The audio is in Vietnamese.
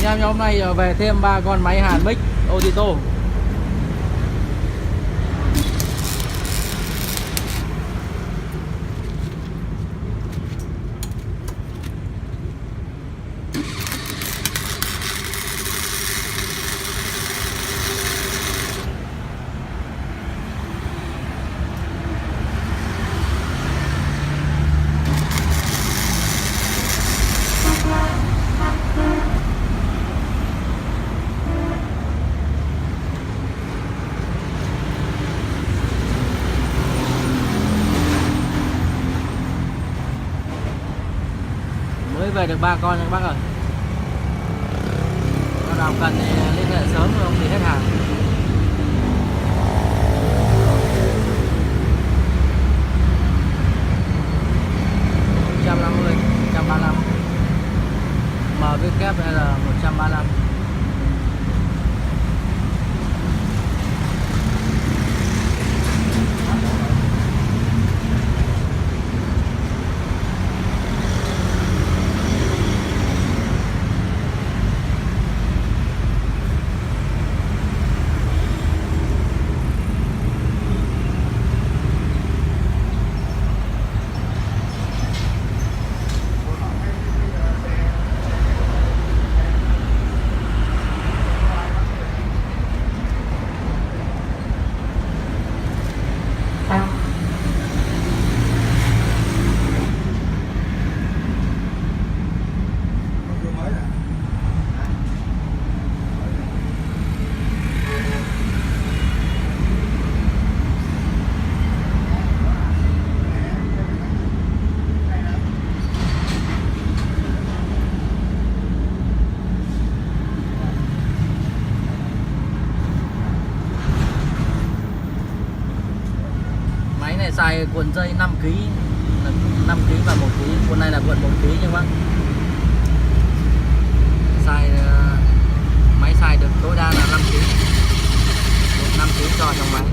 Em hôm nay về thêm 3 con máy hàn mic Otito. Mới về được 3 con nha các bác ơi. Con nào cần thì liên hệ sớm không thì hết hàng. $150, 135. MWL 135. Máy này xài cuộn dây 5 kg, 5 kg và 1 kg. Cuộn này là cuộn 1 kg nha các bác. Máy xài được tối đa là 5 kg. 5 kg cho trong máy.